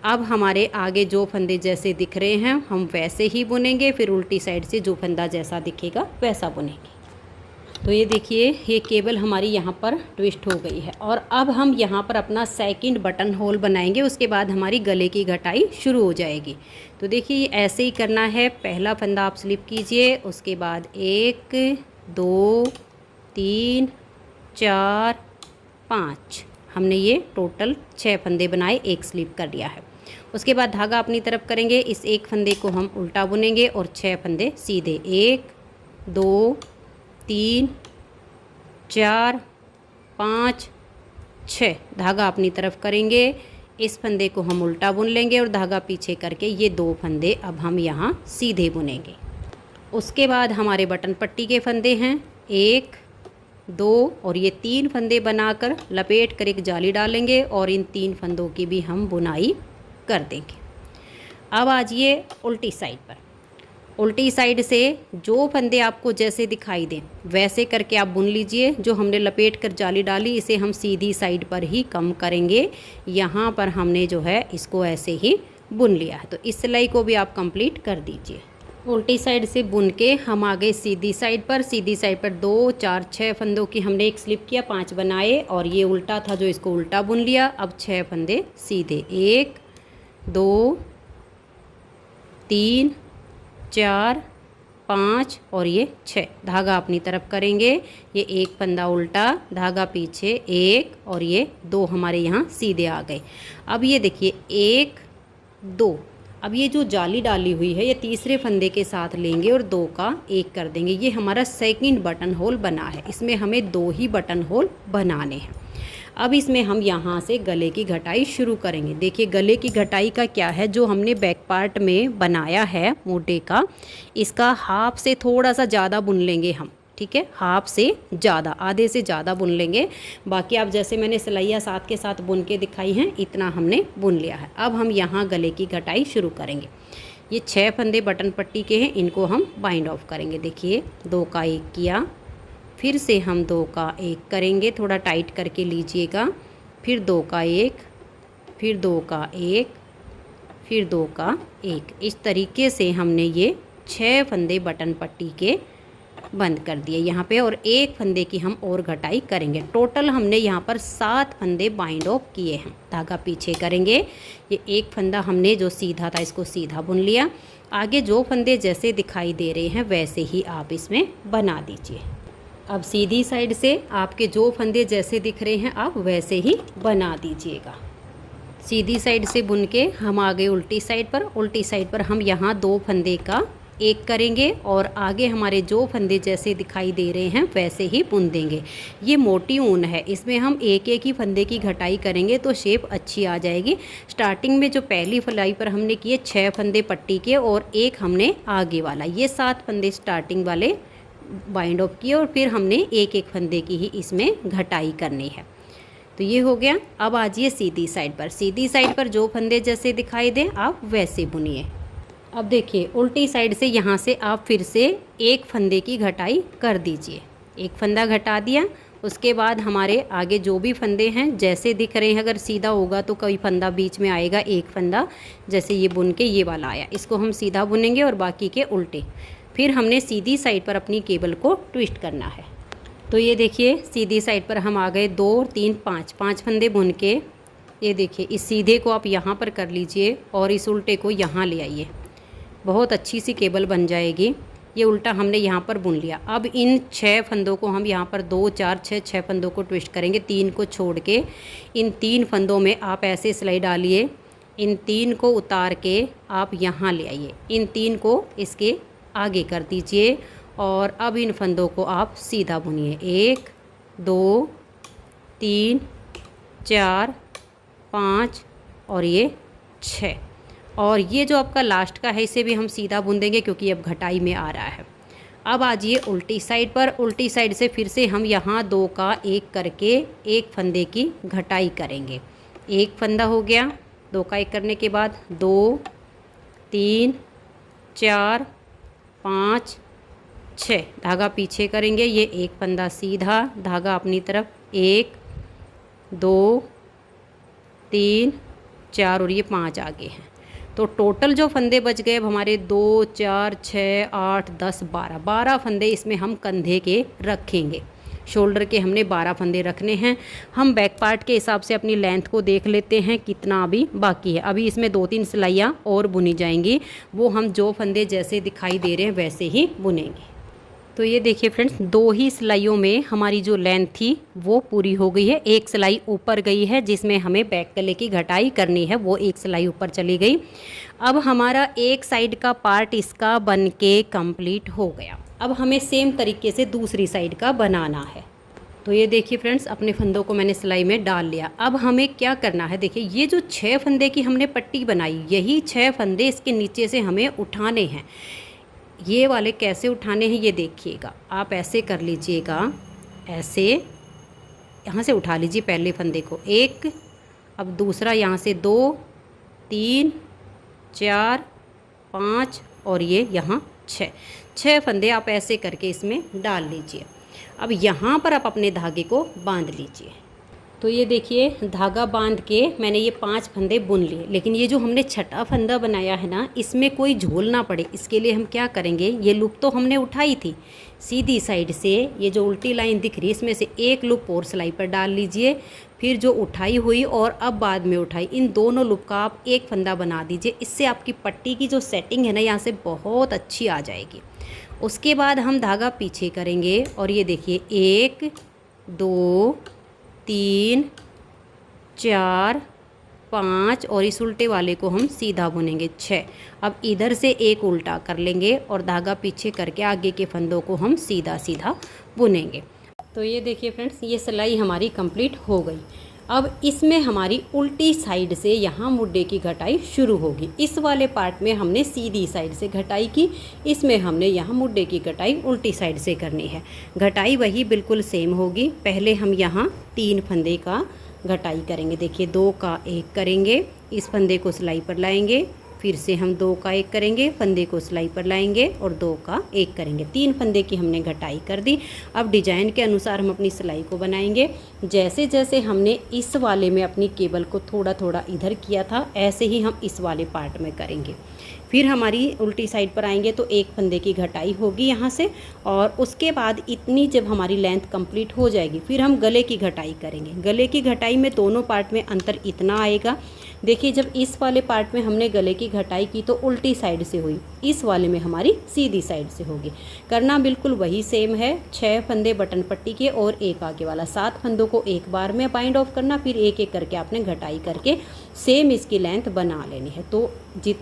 S1: अब हमारे आगे जो फंदे जैसे दिख रहे हैं हम वैसे ही बुनेंगे, फिर उल्टी साइड से जो फंदा जैसा दिखेगा वैसा बुनेंगे। तो ये देखिए ये केबल हमारी यहाँ पर ट्विस्ट हो गई है और अब हम यहाँ पर अपना सेकंड बटन होल बनाएंगे। उसके बाद हमारी गले की घटाई शुरू हो जाएगी। तो देखिए ऐसे ही करना है। पहला फंदा आप स्लिप कीजिए, उसके बाद 1 2 3 4 5 हमने ये टोटल 6 फंदे बनाए, एक स्लिप कर लिया है। उसके बाद धागा अपनी तरफ करेंगे, इस एक फंदे को हम उल्टा बुनेंगे और 6 फंदे सीधे, 1 2 3 4 5 6। धागा अपनी तरफ करेंगे, इस फंदे को हम उल्टा बुन लेंगे और धागा पीछे करके ये 2 फंदे अब हम यहाँ सीधे बुनेंगे। उसके बाद हमारे बटन पट्टी के फंदे हैं 1 2 और ये 3 फंदे बनाकर लपेट कर एक जाली डालेंगे और इन 3 फंदों की भी हम बुनाई कर देंगे। अब आजिए उल्टी साइड पर। उल्टी साइड से जो फंदे आपको जैसे दिखाई दें वैसे करके आप बुन लीजिए। जो हमने लपेट कर जाली डाली इसे हम सीधी साइड पर ही कम करेंगे। यहाँ पर हमने जो है इसको ऐसे ही बुन लिया है, तो इस सिलाई को भी आप कंप्लीट कर दीजिए। उल्टी साइड से बुन के हम आ गए सीधी साइड पर। सीधी साइड पर 2 4 6 फंदों की हमने एक स्लिप किया, 5 बनाए और ये उल्टा था जो इसको उल्टा बुन लिया। अब 6 फंदे सीधे, 1 2 3 4 5 और ये 6। धागा अपनी तरफ करेंगे, ये एक फंदा उल्टा, धागा पीछे, 1 और ये 2 हमारे यहाँ सीधे आ गए। अब ये देखिए 1 2, अब ये जो जाली डाली हुई है ये तीसरे फंदे के साथ लेंगे और 2 का 1 कर देंगे। ये हमारा सेकंड बटन होल बना है। इसमें हमें 2 ही बटन होल बनाने हैं। अब इसमें हम यहाँ से गले की घटाई शुरू करेंगे। देखिए गले की घटाई का क्या है, जो हमने बैक पार्ट में बनाया है मोटे का, इसका हाफ से थोड़ा सा ज़्यादा बुन लेंगे हम, ठीक है, हाफ से ज़्यादा, आधे से ज़्यादा बुन लेंगे। बाकी आप जैसे मैंने सिलाइयाँ साथ के साथ बुन के दिखाई हैं इतना हमने बुन लिया है। अब हम यहाँ गले की घटाई शुरू करेंगे। ये 6 फंदे बटन पट्टी के हैं, इनको हम बाइंड ऑफ करेंगे। देखिए 2 का 1 किया, फिर से हम 2 का 1 करेंगे, थोड़ा टाइट करके लीजिएगा, फिर 2 का 1, फिर 2 का 1, फिर 2 का 1। इस तरीके से हमने ये 6 फंदे बटन पट्टी के बंद कर दिए यहाँ पे और 1 फंदे की हम और घटाई करेंगे। टोटल हमने यहाँ पर 7 फंदे बाइंड ऑफ किए हैं। धागा पीछे करेंगे, ये 1 फंदा हमने जो सीधा था इसको सीधा बुन लिया। आगे जो फंदे जैसे दिखाई दे रहे हैं वैसे ही आप इसमें बना दीजिए। अब सीधी साइड से आपके जो फंदे जैसे दिख रहे हैं आप वैसे ही बना दीजिएगा। सीधी साइड से बुन के हम आ गए उल्टी साइड पर। उल्टी साइड पर हम यहाँ 2 फंदे का एक करेंगे और आगे हमारे जो फंदे जैसे दिखाई दे रहे हैं वैसे ही बुन देंगे। ये मोटी ऊन है, इसमें हम एक एक ही फंदे की घटाई करेंगे तो शेप अच्छी आ जाएगी। स्टार्टिंग में जो पहली सिलाई पर हमने किए 6 फंदे पट्टी के और एक हमने आगे वाला, ये 7 फंदे स्टार्टिंग वाले बाइंड ऑफ किए और फिर हमने एक एक फंदे की ही इसमें घटाई करनी है। तो ये हो गया। अब आ जाइए सीधी साइड पर। सीधी साइड पर जो फंदे जैसे दिखाई दें आप वैसे बुनिए। अब देखिए उल्टी साइड से यहाँ से आप फिर से एक फंदे की घटाई कर दीजिए। एक फंदा घटा दिया, उसके बाद हमारे आगे जो भी फंदे हैं जैसे दिख रहे हैं, अगर सीधा होगा तो कोई फंदा बीच में आएगा, एक फंदा जैसे ये बुन के ये वाला आया, इसको हम सीधा बुनेंगे और बाकी के उल्टे। फिर हमने सीधी साइड पर अपनी केबल को ट्विस्ट करना है। तो ये देखिए सीधी साइड पर हम आ गए 2 और 3 5 फंदे बुन के। ये देखिए इस सीधे को आप यहाँ पर कर लीजिए और इस उल्टे को यहाँ ले आइए, बहुत अच्छी सी केबल बन जाएगी। ये उल्टा हमने यहाँ पर बुन लिया। अब इन 6 फंदों को हम यहाँ पर 2 4 6 फंदों को ट्विस्ट करेंगे, 3 को छोड़ के। इन 3 फंदों में आप ऐसे सिलाई डालिए, इन 3 को उतार के आप यहाँ ले आइए, इन 3 को इसके आगे कर दीजिए और अब इन फंदों को आप सीधा बुनिए। 1 2 3 4 5 और ये 6, और ये जो आपका लास्ट का है इसे भी हम सीधा बुन देंगे क्योंकि अब घटाई में आ रहा है। अब आ जाइए उल्टी साइड पर। उल्टी साइड से फिर से हम यहाँ 2 का 1 करके एक फंदे की घटाई करेंगे। एक फंदा हो गया, 2 का 1 करने के बाद 2 3 4 5 6 धागा पीछे करेंगे। ये एक फंदा सीधा, धागा अपनी तरफ, 1 2 3 4 और ये 5 आगे हैं। तो टोटल जो फंदे बच गए अब हमारे 2 4 6 8 10 12 फंदे इसमें हम कंधे के रखेंगे। शोल्डर के हमने 12 फंदे रखने हैं। हम बैक पार्ट के हिसाब से अपनी लेंथ को देख लेते हैं कितना अभी बाकी है। अभी इसमें 2-3 सिलाइयाँ और बुनी जाएंगी, वो हम जो फंदे जैसे दिखाई दे रहे हैं वैसे ही बुनेंगे। तो ये देखिए फ्रेंड्स, 2 ही सिलाइयों में हमारी जो लेंथ थी वो पूरी हो गई है। एक सिलाई ऊपर गई है जिसमें हमें बैक गले की घटाई करनी है, वो एक सिलाई ऊपर चली गई। अब हमारा एक साइड का पार्ट इसका बन के कंप्लीट हो गया। अब हमें सेम तरीके से दूसरी साइड का बनाना है। तो ये देखिए फ्रेंड्स, अपने फंदों को मैंने सिलाई में डाल लिया। अब हमें क्या करना है, देखिए ये जो 6 फंदे की हमने पट्टी बनाई, यही 6 फंदे इसके नीचे से हमें उठाने हैं। ये वाले कैसे उठाने हैं ये देखिएगा। आप ऐसे कर लीजिएगा, ऐसे यहाँ से उठा लीजिए पहले फंदे को, 1, अब दूसरा यहाँ से 2 3 4 5 और ये यहाँ 6 फंदे आप ऐसे करके इसमें डाल लीजिए। अब यहाँ पर आप अपने धागे को बांध लीजिए। तो ये देखिए धागा बांध के मैंने ये 5 फंदे बुन लिए, लेकिन ये जो हमने छठा फंदा बनाया है ना, इसमें कोई झोल ना पड़े इसके लिए हम क्या करेंगे, ये लूप तो हमने उठाई थी सीधी साइड से, ये जो उल्टी लाइन दिख रही है इसमें से एक लूप और सिलाई पर डाल लीजिए। फिर जो उठाई हुई और अब बाद में उठाई, इन दोनों लूप का आप एक फंदा बना दीजिए। इससे आपकी पट्टी की जो सेटिंग है ना यहाँ से बहुत अच्छी आ जाएगी। उसके बाद हम धागा पीछे करेंगे और ये देखिए 1 2 3 4 5 और इस उल्टे वाले को हम सीधा बुनेंगे 6। अब इधर से एक उल्टा कर लेंगे और धागा पीछे करके आगे के फंदों को हम सीधा सीधा बुनेंगे। तो ये देखिए फ्रेंड्स, ये सिलाई हमारी कंप्लीट हो गई। अब इसमें हमारी उल्टी साइड से यहाँ मुड्डे की घटाई शुरू होगी। इस वाले पार्ट में हमने सीधी साइड से घटाई की, इसमें हमने यहाँ मुड्डे की घटाई उल्टी साइड से करनी है। घटाई वही बिल्कुल सेम होगी। पहले हम यहाँ 3 फंदे का घटाई करेंगे। देखिए 2 का 1 करेंगे, इस फंदे को सिलाई पर लाएंगे, फिर से हम 2 का 1 करेंगे, फंदे को सिलाई पर लाएंगे और 2 का 1 करेंगे। 3 फंदे की हमने घटाई कर दी। अब डिजाइन के अनुसार हम अपनी सिलाई को बनाएंगे। जैसे जैसे हमने इस वाले में अपनी केबल को थोड़ा थोड़ा इधर किया था, ऐसे ही हम इस वाले पार्ट में करेंगे। फिर हमारी उल्टी साइड पर आएंगे तो एक फंदे की घटाई होगी यहाँ से, और उसके बाद इतनी जब हमारी लेंथ कंप्लीट हो जाएगी फिर हम गले की घटाई करेंगे। गले की घटाई में दोनों पार्ट में अंतर इतना आएगा, देखिए जब इस वाले पार्ट में हमने गले की घटाई की तो उल्टी साइड से हुई, इस वाले में हमारी सीधी साइड से होगी। करना बिल्कुल वही सेम है। 6 फंदे बटन पट्टी के और एक आगे वाला, 7 फंदों को एक बार में बाइंड ऑफ करना, फिर एक एक करके आपने घटाई करके सेम इसकी लेंथ बना लेनी है। तो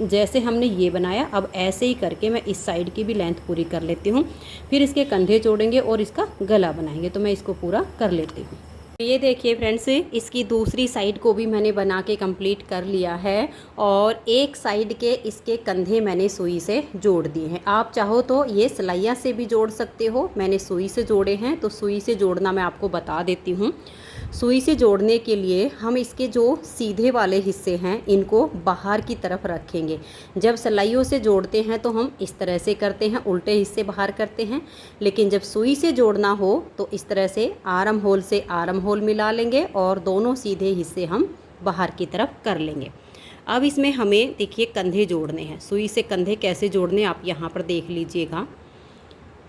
S1: जैसे हमने ये बनाया, अब ऐसे ही करके मैं इस साइड की भी लेंथ पूरी कर लेती हूँ। फिर इसके कंधे जोड़ेंगे और इसका गला बनाएंगे। तो मैं इसको पूरा कर लेती हूँ। ये देखिए फ्रेंड्स, इसकी दूसरी साइड को भी मैंने बना के कंप्लीट कर लिया है और एक साइड के इसके कंधे मैंने सुई से जोड़ दिए हैं। आप चाहो तो ये सिलाइयाँ से भी जोड़ सकते हो, मैंने सुई से जोड़े हैं। तो सुई से जोड़ना मैं आपको बता देती हूँ। सुई से जोड़ने के लिए हम इसके जो सीधे वाले हिस्से हैं इनको बाहर की तरफ रखेंगे। जब सिलाइयों से जोड़ते हैं तो हम इस तरह से करते हैं, उल्टे हिस्से बाहर करते हैं। लेकिन जब सुई से जोड़ना हो तो इस तरह से आर्म होल से आर्म होल मिला लेंगे और दोनों सीधे हिस्से हम बाहर की तरफ कर लेंगे। अब इसमें हमें देखिए कंधे जोड़ने हैं। सुई से कंधे कैसे जोड़ने आप यहाँ पर देख लीजिएगा।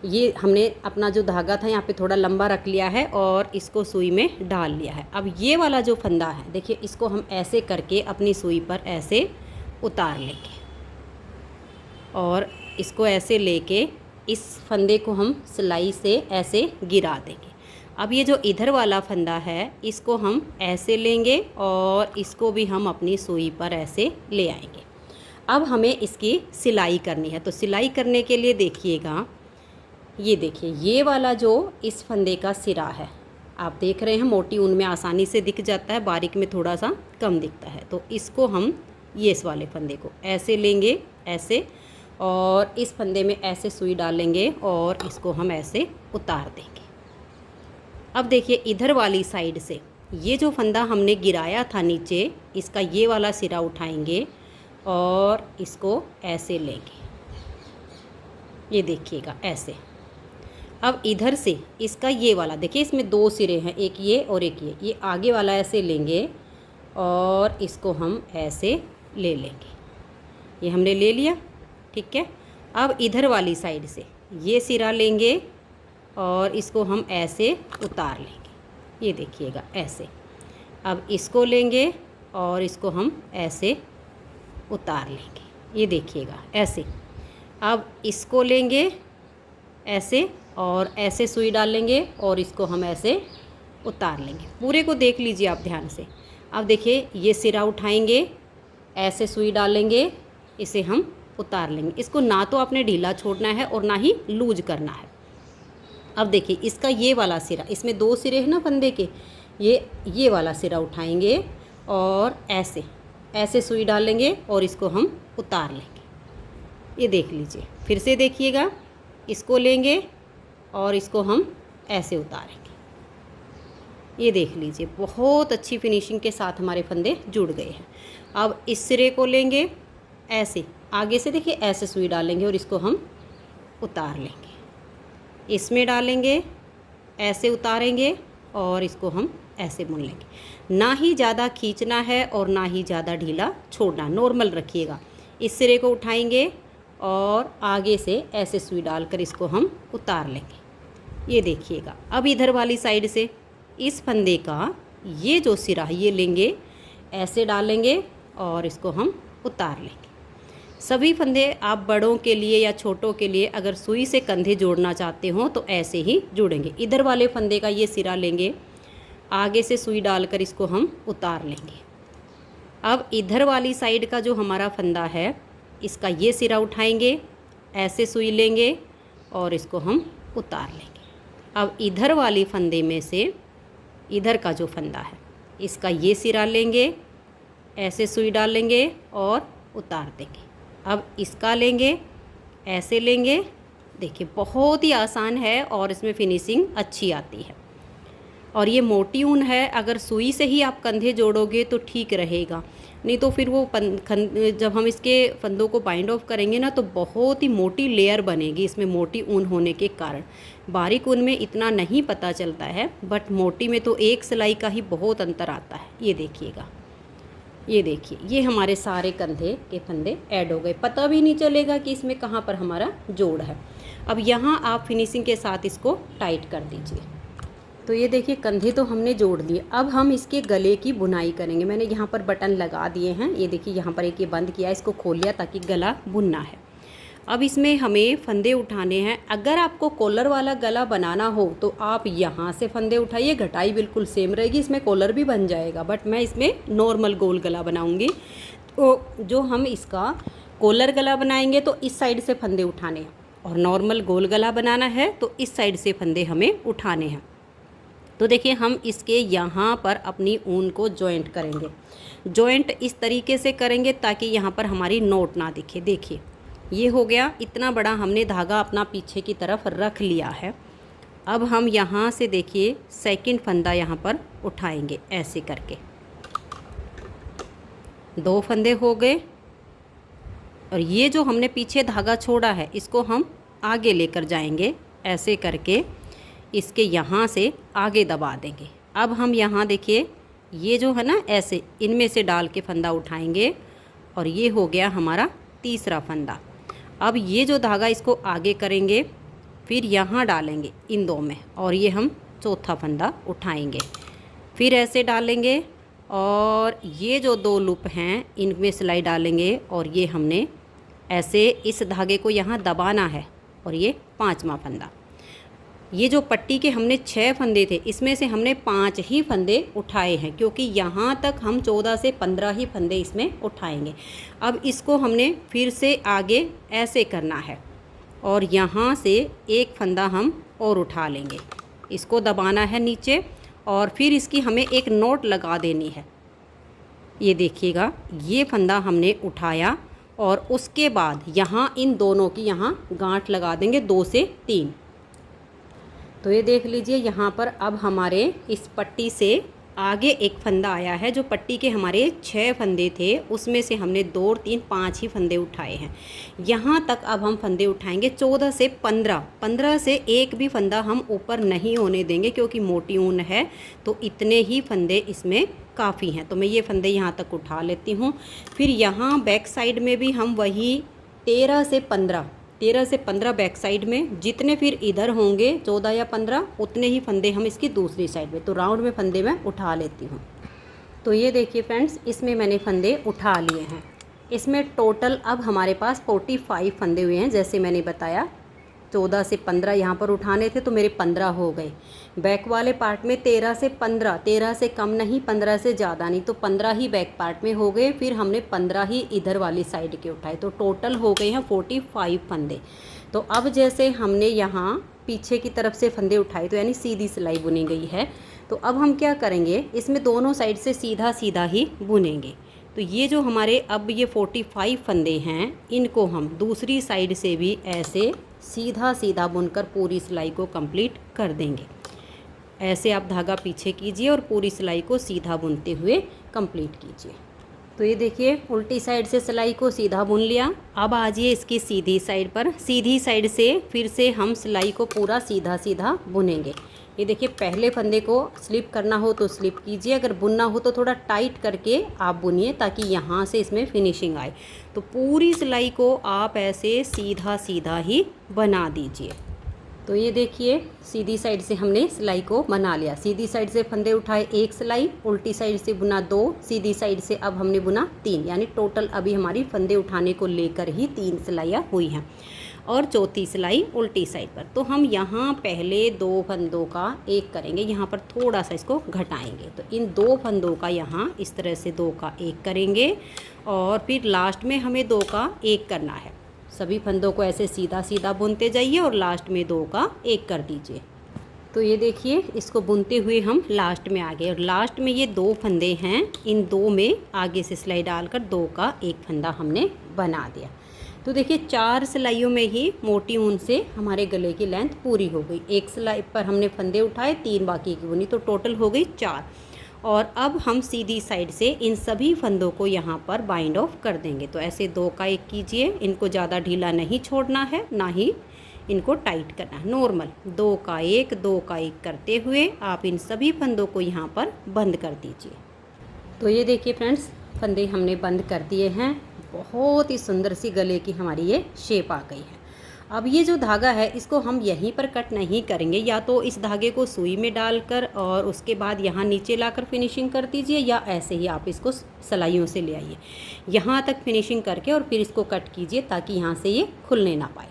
S1: ये हमने अपना जो धागा था यहाँ पे थोड़ा लंबा रख लिया है और इसको सुई में डाल लिया है। अब ये वाला जो फंदा है देखिए, इसको हम ऐसे करके अपनी सुई पर ऐसे उतार लेंगे और इसको ऐसे लेके इस फंदे को हम सिलाई से ऐसे गिरा देंगे। अब ये जो इधर वाला फंदा है इसको हम ऐसे लेंगे और इसको भी हम अपनी सुई पर ऐसे ले आएंगे। अब हमें इसकी सिलाई करनी है। तो सिलाई करने के लिए देखिएगा, ये देखिए ये वाला जो इस फंदे का सिरा है, आप देख रहे हैं मोटी ऊन में आसानी से दिख जाता है, बारीक में थोड़ा सा कम दिखता है। तो इसको हम ये इस वाले फंदे को ऐसे लेंगे ऐसे, और इस फंदे में ऐसे सुई डालेंगे और इसको हम ऐसे उतार देंगे। अब देखिए इधर वाली साइड से ये जो फंदा हमने गिराया था नीचे, इसका ये वाला सिरा उठाएंगे और इसको ऐसे लेंगे। ये देखिएगा ऐसे। अब इधर से इसका ये वाला देखिए, इसमें 2 सिरे हैं, एक ये और एक ये आगे वाला ऐसे लेंगे और इसको हम ऐसे ले लेंगे। ये हमने ले लिया, ठीक है। अब इधर वाली साइड से ये सिरा लेंगे और इसको हम ऐसे उतार लेंगे। ये देखिएगा ऐसे। अब इसको लेंगे और इसको हम ऐसे उतार लेंगे। ये देखिएगा ऐसे। अब इसको लेंगे ऐसे और ऐसे सुई डालेंगे और इसको हम ऐसे उतार लेंगे। पूरे को देख लीजिए आप ध्यान से। अब देखिए ये सिरा उठाएंगे, ऐसे सुई डालेंगे, इसे हम उतार लेंगे। इसको ना तो आपने ढीला छोड़ना है और ना ही लूज करना है। अब देखिए इसका ये वाला सिरा, इसमें 2 सिरे हैं ना फंदे के, ये वाला सिरा उठाएंगे और ऐसे ऐसे सुई डालेंगे और इसको हम उतार लेंगे। ये देख लीजिए, फिर से देखिएगा, इसको लेंगे और इसको हम ऐसे उतारेंगे। ये देख लीजिए बहुत अच्छी फिनिशिंग के साथ हमारे फंदे जुड़ गए हैं। अब इस सिरे को लेंगे ऐसे, आगे से देखिए ऐसे सुई डालेंगे और इसको हम उतार लेंगे। इसमें डालेंगे, ऐसे उतारेंगे और इसको हम ऐसे बुन लेंगे। ना ही ज़्यादा खींचना है और ना ही ज़्यादा ढीला छोड़ना, नॉर्मल रखिएगा। इस सिरे को उठाएंगे और आगे से ऐसे सुई डालकर इसको हम उतार लेंगे। ये देखिएगा। अब इधर वाली साइड से इस फंदे का ये जो सिरा है ये लेंगे, ऐसे डालेंगे और इसको हम उतार लेंगे। सभी फंदे आप बड़ों के लिए या छोटों के लिए अगर सुई से कंधे जोड़ना चाहते हो तो ऐसे ही जुड़ेंगे। इधर वाले फंदे का ये सिरा लेंगे, आगे से सुई डालकर इसको हम उतार लेंगे। अब इधर वाली साइड का जो हमारा फंदा है इसका ये सिरा उठाएंगे, ऐसे सुई लेंगे और इसको हम उतार लेंगे। अब इधर वाली फंदे में से इधर का जो फंदा है इसका ये सिरा लेंगे, ऐसे सुई डालेंगे और उतार देंगे। अब इसका लेंगे, ऐसे लेंगे। देखिए बहुत ही आसान है और इसमें फिनिशिंग अच्छी आती है। और ये मोटी ऊन है, अगर सुई से ही आप कंधे जोड़ोगे तो ठीक रहेगा, नहीं तो फिर वो जब हम इसके फंदों को बाइंड ऑफ करेंगे ना तो बहुत ही मोटी लेयर बनेगी इसमें, मोटी ऊन होने के कारण। बारीक ऊन में इतना नहीं पता चलता है, बट मोटी में तो एक सिलाई का ही बहुत अंतर आता है। ये देखिएगा, ये देखिए ये हमारे सारे कंधे के फंदे ऐड हो गए, पता भी नहीं चलेगा कि इसमें कहाँ पर हमारा जोड़ है। अब यहाँ आप फिनिशिंग के साथ इसको टाइट कर दीजिए। तो ये देखिए कंधे तो हमने जोड़ लिए। अब हम इसके गले की बुनाई करेंगे। मैंने यहाँ पर बटन लगा दिए हैं, ये देखिए यहाँ पर एक ये बंद किया, इसको खोल लिया ताकि गला बुनना है। अब इसमें हमें फंदे उठाने हैं। अगर आपको कॉलर वाला गला बनाना हो तो आप यहाँ से फंदे उठाइए, घटाई बिल्कुल सेम रहेगी, इसमें कॉलर भी बन जाएगा, बट मैं इसमें नॉर्मल गोल गला बनाऊँगी। तो जो हम इसका कॉलर गला बनाएंगे तो इस साइड से फंदे उठाने हैं, और नॉर्मल गोल गला बनाना है तो इस साइड से फंदे हमें उठाने हैं। तो देखिए हम इसके यहाँ पर अपनी ऊन को जॉइंट करेंगे। जॉइंट इस तरीके से करेंगे ताकि यहाँ पर हमारी नोट ना दिखे। देखिए ये हो गया, इतना बड़ा हमने धागा अपना पीछे की तरफ रख लिया है। अब हम यहाँ से देखिए सेकंड फंदा यहाँ पर उठाएंगे ऐसे करके। 2 फंदे हो गए, और ये जो हमने पीछे धागा छोड़ा है इसको हम आगे लेकर जाएंगे ऐसे करके, इसके यहाँ से आगे दबा देंगे। अब हम यहाँ देखिए ये जो है ना ऐसे इनमें से डाल के फंदा उठाएंगे, और ये हो गया हमारा तीसरा फंदा। अब ये जो धागा इसको आगे करेंगे, फिर यहाँ डालेंगे इन 2 में, और ये हम चौथा फंदा उठाएंगे, फिर ऐसे डालेंगे, और ये जो 2 लूप हैं इनमें सिलाई डालेंगे, और ये हमने ऐसे इस धागे को यहाँ दबाना है, और ये 5वां फंदा। ये जो पट्टी के हमने 6 फंदे थे इसमें से हमने 5 ही फंदे उठाए हैं, क्योंकि यहाँ तक हम 14 से 15 ही फंदे इसमें उठाएंगे। अब इसको हमने फिर से आगे ऐसे करना है, और यहाँ से एक फंदा हम और उठा लेंगे, इसको दबाना है नीचे, और फिर इसकी हमें एक नोट लगा देनी है। ये देखिएगा ये फंदा हमने उठाया, और उसके बाद यहाँ इन दोनों की यहाँ गांठ लगा देंगे 2 से 3। तो ये देख लीजिए यहाँ पर अब हमारे इस पट्टी से आगे एक फंदा आया है। जो पट्टी के हमारे 6 फंदे थे उसमें से हमने 2, 3, 5 ही फंदे उठाए हैं। यहाँ तक अब हम फंदे उठाएंगे 14 से 15। 15 से एक भी फंदा हम ऊपर नहीं होने देंगे, क्योंकि मोटी ऊन है तो इतने ही फंदे इसमें काफ़ी हैं। तो मैं ये फंदे यहाँ तक उठा लेती हूँ। फिर यहाँ बैक साइड में भी हम वही 13 से 15 बैक साइड में, जितने फिर इधर होंगे 14 या 15 उतने ही फंदे हम इसकी दूसरी साइड में, तो राउंड में फंदे मैं उठा लेती हूँ। तो ये देखिए फ्रेंड्स, इसमें मैंने फंदे उठा लिए हैं। इसमें टोटल अब हमारे पास 45 फंदे हुए हैं। जैसे मैंने बताया 14 से 15 यहाँ पर उठाने थे तो मेरे 15 हो गए। बैक वाले पार्ट में 13 से 15, 13 से कम नहीं, 15 से ज़्यादा नहीं, तो 15 ही बैक पार्ट में हो गए। फिर हमने 15 ही इधर वाली साइड के उठाए, तो टोटल हो गए हैं 45 फंदे। तो अब जैसे हमने यहाँ पीछे की तरफ से फंदे उठाए तो यानी सीधी सिलाई बुनी गई है। तो अब हम क्या करेंगे, इसमें दोनों साइड से सीधा सीधा ही बुनेंगे। तो ये जो हमारे अब ये 45 फंदे हैं, इनको हम दूसरी साइड से भी ऐसे सीधा सीधा बुनकर पूरी सिलाई को कंप्लीट कर देंगे। ऐसे आप धागा पीछे कीजिए और पूरी सिलाई को सीधा बुनते हुए कंप्लीट कीजिए। तो ये देखिए उल्टी साइड से सिलाई को सीधा बुन लिया। अब आ जाइए इसकी सीधी साइड पर। सीधी साइड से फिर से हम सिलाई को पूरा सीधा सीधा बुनेंगे। ये देखिए पहले फंदे को स्लिप करना हो तो स्लिप कीजिए, अगर बुनना हो तो थोड़ा टाइट करके आप बुनिए ताकि यहाँ से इसमें फिनिशिंग आए। तो पूरी सिलाई को आप ऐसे सीधा सीधा ही बना दीजिए। तो ये देखिए सीधी साइड से हमने सिलाई को बना लिया। सीधी साइड से फंदे उठाए 1 सिलाई, उल्टी साइड से बुना 2, सीधी साइड से अब हमने बुना 3, यानी टोटल अभी हमारी फंदे उठाने को लेकर ही 3 सिलाइयाँ हुई हैं और चौथी सिलाई उल्टी साइड पर। तो हम यहाँ पहले 2 फंदों का एक करेंगे, यहाँ पर थोड़ा सा इसको घटाएंगे। तो इन 2 फंदों का यहाँ इस तरह से 2 का एक करेंगे और फिर लास्ट में हमें 2 का एक करना है। सभी फंदों को ऐसे सीधा सीधा बुनते जाइए और लास्ट में 2 का एक कर दीजिए। तो ये देखिए इसको बुनते हुए हम लास्ट में आ गए और लास्ट में ये 2 फंदे हैं, इन 2 में आगे से सिलाई डालकर 2 का एक फंदा हमने बना दिया। तो देखिए 4 सिलाइयों में ही मोटी ऊन से हमारे गले की लेंथ पूरी हो गई। 1 सिलाई पर हमने फंदे उठाए, 3 बाकी की बुनी, तो टोटल हो गई 4। और अब हम सीधी साइड से इन सभी फंदों को यहाँ पर बाइंड ऑफ कर देंगे। तो ऐसे 2 का एक कीजिए, इनको ज़्यादा ढीला नहीं छोड़ना है, ना ही इनको टाइट करना है, नॉर्मल 2 का एक 2 का एक करते हुए आप इन सभी फंदों को यहाँ पर बंद कर दीजिए। तो ये देखिए फ्रेंड्स फंदे हमने बंद कर दिए हैं। बहुत ही सुंदर सी गले की हमारी ये शेप आ गई है। अब ये जो धागा है इसको हम यहीं पर कट नहीं करेंगे, या तो इस धागे को सुई में डालकर और उसके बाद यहाँ नीचे लाकर फिनिशिंग कर दीजिए, या ऐसे ही आप इसको सिलाइयों से ले आइए यहाँ तक फिनिशिंग करके और फिर इसको कट कीजिए ताकि यहाँ से ये खुलने ना पाए।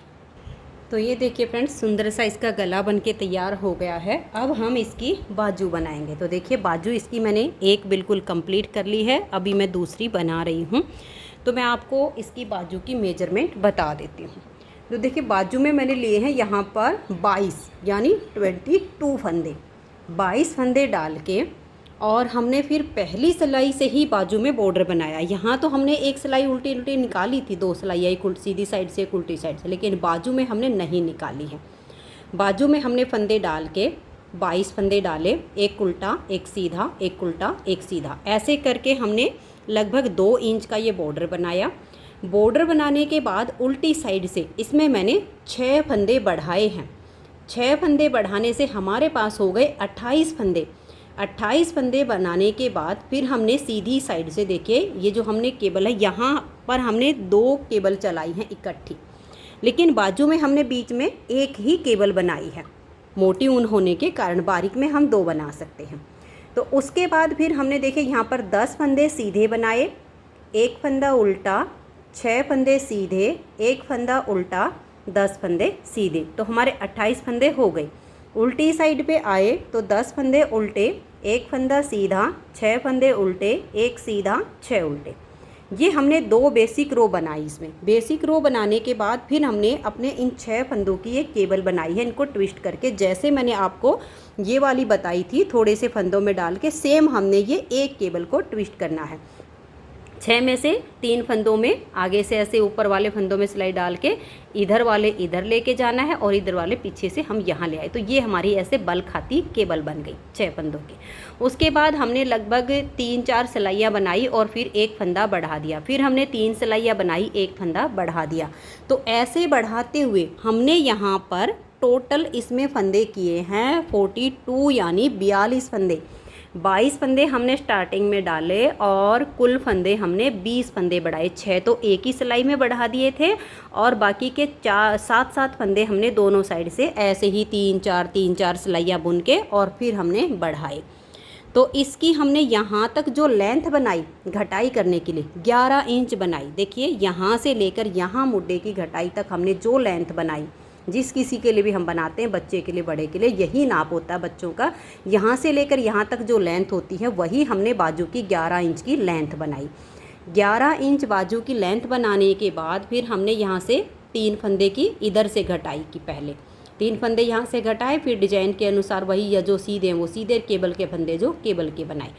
S1: तो ये देखिए फ्रेंड्स, सुंदर सा इसका गला बनके तैयार हो गया है। अब हम इसकी बाजू बनाएंगे। तो देखिए बाजू इसकी मैंने एक बिल्कुल कंप्लीट कर ली है, अभी मैं दूसरी बना रही हूँ। तो मैं आपको इसकी बाजू की मेजरमेंट बता देती हूँ। तो देखिए बाजू में मैंने लिए हैं यहाँ पर 22 यानी 22 फंदे, 22 फंदे डाल के, और हमने फिर पहली सिलाई से ही बाजू में बॉर्डर बनाया। यहाँ तो हमने एक सिलाई उल्टी उल्टी निकाली थी, 2 सिलाई, एक सीधी साइड से एक उल्टी साइड से, लेकिन बाजू में हमने नहीं निकाली है। बाजू में हमने फंदे डाल के 22 फंदे डाले, एक उल्टा एक सीधा, एक उल्टा एक सीधा, ऐसे करके हमने लगभग 2 इंच का ये बॉर्डर बनाया। बॉर्डर बनाने के बाद उल्टी साइड से इसमें मैंने 6 फंदे बढ़ाए हैं। 6 फंदे बढ़ाने से हमारे पास हो गए 28 फंदे। 28 फंदे बनाने के बाद फिर हमने सीधी साइड से, देखिए ये जो हमने केबल है यहाँ पर हमने 2 केबल चलाई हैं इकट्ठी, लेकिन बाजू में हमने बीच में एक ही केबल बनाई है। मोटी ऊन होने के कारण बारीक में हम 2 बना सकते हैं। तो उसके बाद फिर हमने देखिए यहाँ पर 10 फंदे सीधे बनाए, एक फंदा उल्टा, 6 फंदे सीधे, एक फंदा उल्टा, 10 फंदे सीधे, तो हमारे 28 फंदे हो गए। उल्टी साइड पे आए तो 10 फंदे उल्टे, एक फंदा सीधा, 6 फंदे उल्टे, एक सीधा, 6 उल्टे। ये हमने 2 बेसिक रो बनाई। इसमें बेसिक रो बनाने के बाद फिर हमने अपने इन 6 फंदों की एक केबल बनाई है, इनको ट्विस्ट करके, जैसे मैंने आपको ये वाली बताई थी, थोड़े से फंदों में डाल के सेम हमने ये एक केबल को ट्विस्ट करना है। 6 में से 3 फंदों में आगे से ऐसे ऊपर वाले फंदों में सिलाई डाल के इधर वाले इधर लेके जाना है और इधर वाले पीछे से हम यहाँ ले आए। तो ये हमारी ऐसे बल खाती केबल बन गई 6 फंदों की। उसके बाद हमने लगभग 3-4 सिलाइयाँ बनाई और फिर एक फंदा बढ़ा दिया, फिर हमने 3 सिलाइयाँ बनाई, एक फंदा बढ़ा दिया। तो ऐसे बढ़ाते हुए हमने यहाँ पर टोटल इसमें फंदे किए हैं 42 यानी 42 फंदे। 22 फंदे हमने स्टार्टिंग में डाले और कुल फंदे हमने 20 फंदे बढ़ाए। 6 तो एक ही सिलाई में बढ़ा दिए थे और बाकी के 7 फंदे हमने दोनों साइड से ऐसे ही 3-4 सिलाइयाँ बुन के और फिर हमने बढ़ाए। तो इसकी हमने यहाँ तक जो लेंथ बनाई घटाई करने के लिए 11 इंच बनाई। देखिए यहाँ से लेकर यहाँ मुड्डे की घटाई तक हमने जो लेंथ बनाई, जिस किसी के लिए भी हम बनाते हैं, बच्चे के लिए बड़े के लिए यही नाप होता है बच्चों का। यहाँ से लेकर यहाँ तक जो लेंथ होती है वही हमने बाजू की 11 इंच की लेंथ बनाई। 11 इंच बाजू की लेंथ बनाने के बाद फिर हमने यहाँ से 3 फंदे की इधर से घटाई की। पहले 3 फंदे यहाँ से घटाए, फिर डिजाइन के अनुसार वही, या जो सीधे हैं वो सीधे, केबल के फंदे जो केबल के बनाए।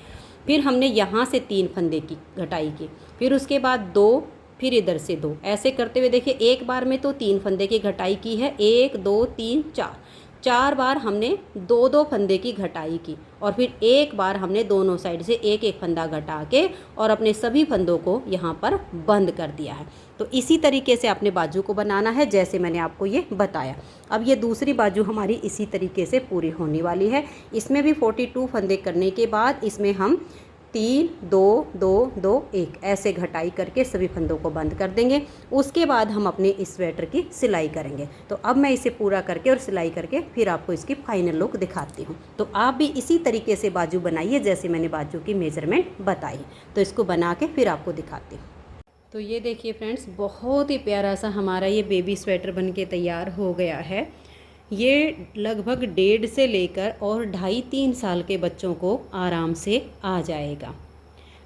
S1: फिर हमने यहाँ से 3 फंदे की घटाई की, फिर उसके बाद 2, फिर इधर से 2, ऐसे करते हुए देखिए एक बार में तो 3 फंदे की घटाई की है। 1 2 3 4 बार हमने 2 फंदे की घटाई की और फिर एक बार हमने दोनों साइड से एक एक फंदा घटा के और अपने सभी फंदों को यहाँ पर बंद कर दिया है। तो इसी तरीके से अपने बाजू को बनाना है जैसे मैंने आपको ये बताया। अब ये दूसरी बाजू हमारी इसी तरीके से पूरी होने वाली है। इसमें भी 42 फंदे करने के बाद इसमें हम 3 2 2 2 1 ऐसे घटाई करके सभी फंदों को बंद कर देंगे। उसके बाद हम अपने इस स्वेटर की सिलाई करेंगे। तो अब मैं इसे पूरा करके और सिलाई करके फिर आपको इसकी फाइनल लुक दिखाती हूँ। तो आप भी इसी तरीके से बाजू बनाइए जैसे मैंने बाजू की मेजरमेंट बताई। तो इसको बना के फिर आपको दिखाती हूँ। तो ये देखिए फ्रेंड्स, बहुत ही प्यारा सा हमारा ये बेबी स्वेटर बन के तैयार हो गया है। ये लगभग 1.5 से लेकर और 2.5-3 साल के बच्चों को आराम से आ जाएगा।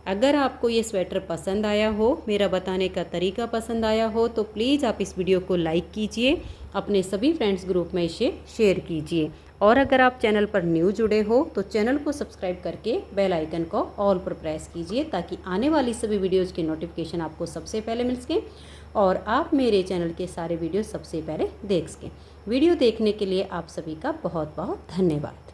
S1: अगर आपको ये स्वेटर पसंद आया हो, मेरा बताने का तरीका पसंद आया हो, तो प्लीज़ आप इस वीडियो को लाइक कीजिए, अपने सभी फ्रेंड्स ग्रुप में इसे शेयर कीजिए। और अगर आप चैनल पर न्यू जुड़े हो तो चैनल को सब्सक्राइब करके बेल आइकन को ऑल पर प्रेस कीजिए ताकि आने वाली सभी वीडियोज़ की नोटिफिकेशन आपको सबसे पहले मिल सके और आप मेरे चैनल के सारे वीडियो सबसे पहले देख सकें। वीडियो देखने के लिए आप सभी का बहुत बहुत धन्यवाद।